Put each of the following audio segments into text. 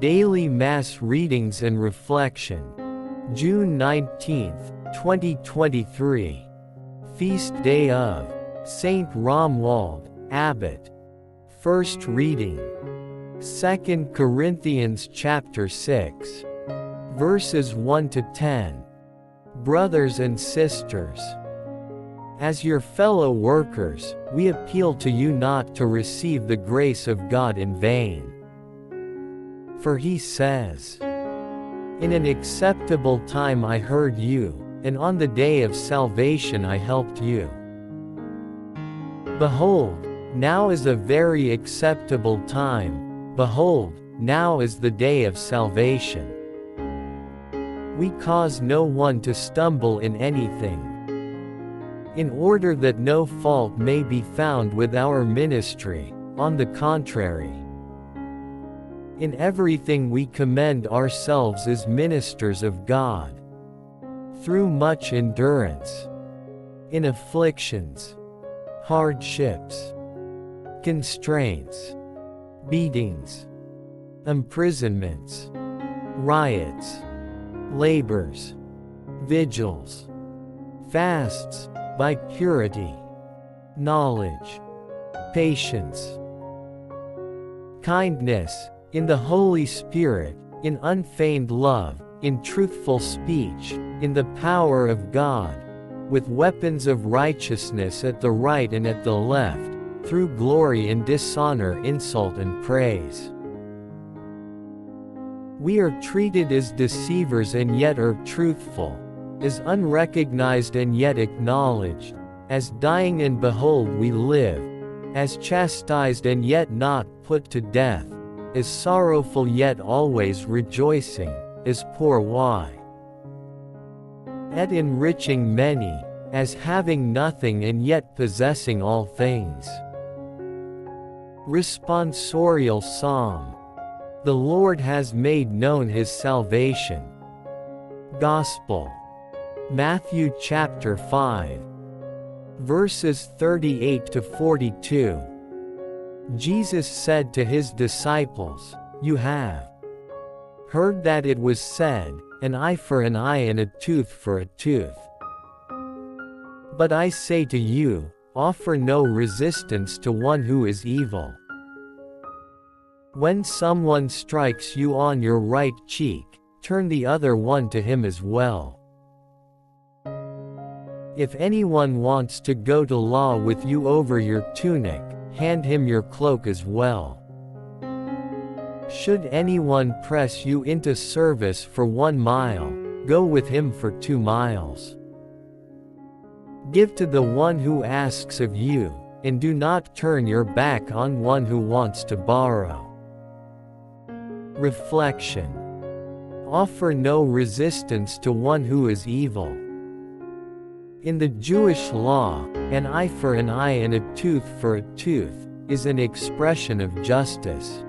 Daily Mass Readings and Reflection. June 19, 2023. Feast Day of Saint Romuald, Abbot. First reading. 2 Corinthians chapter 6. Verses 1 to 10. Brothers and sisters, as your fellow workers, we appeal to you not to receive the grace of God in vain. For he says, "In an acceptable time I heard you, and on the day of salvation I helped you." Behold, now is a very acceptable time, behold, now is the day of salvation. We cause no one to stumble in anything, in order that no fault may be found with our ministry. On the contrary, in everything we commend ourselves as ministers of God, through much endurance, in afflictions, hardships, constraints, beatings, imprisonments, riots, labors, vigils, fasts, by purity, knowledge, patience, kindness, in the Holy Spirit, in unfeigned love, in truthful speech, in the power of God, with weapons of righteousness at the right and at the left, through glory and dishonor, insult and praise. We are treated as deceivers and yet are truthful, as unrecognized and yet acknowledged, as dying and behold we live, as chastised and yet not put to death, as sorrowful yet always rejoicing, as poor yet enriching many, as having nothing and yet possessing all things. Responsorial Psalm. The Lord has made known his salvation. Gospel. Matthew chapter 5. Verses 38 to 42. Jesus said to his disciples, "You have heard that it was said, an eye for an eye and a tooth for a tooth. But I say to you, offer no resistance to one who is evil. When someone strikes you on your right cheek, turn the other one to him as well. If anyone wants to go to law with you over your tunic, hand him your cloak as well. Should anyone press you into service for 1 mile, go with him for 2 miles. Give to the one who asks of you, and do not turn your back on one who wants to borrow." Reflection. Offer no resistance to one who is evil. In the Jewish law, an eye for an eye and a tooth for a tooth is an expression of justice.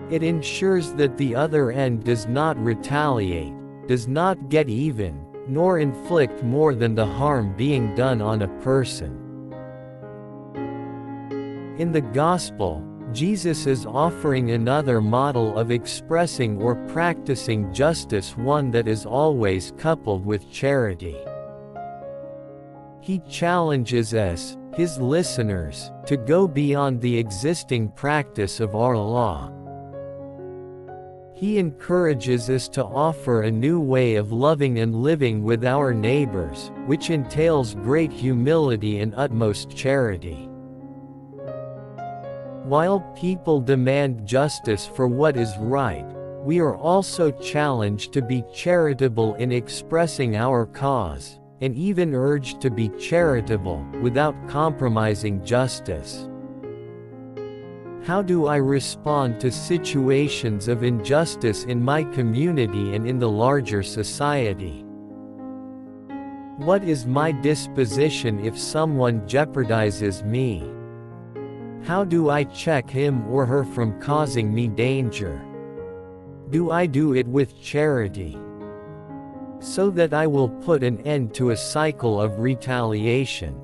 It ensures that the other end does not retaliate, does not get even, nor inflict more than the harm being done on a person. In the Gospel, Jesus is offering another model of expressing or practicing justice, one that is always coupled with charity. He challenges us, his listeners, to go beyond the existing practice of our law. He encourages us to offer a new way of loving and living with our neighbors, which entails great humility and utmost charity. While people demand justice for what is right, we are also challenged to be charitable in expressing our cause, and even urged to be charitable, without compromising justice. How do I respond to situations of injustice in my community and in the larger society? What is my disposition if someone jeopardizes me? How do I check him or her from causing me danger? Do I do it with charity, so that I will put an end to a cycle of retaliation?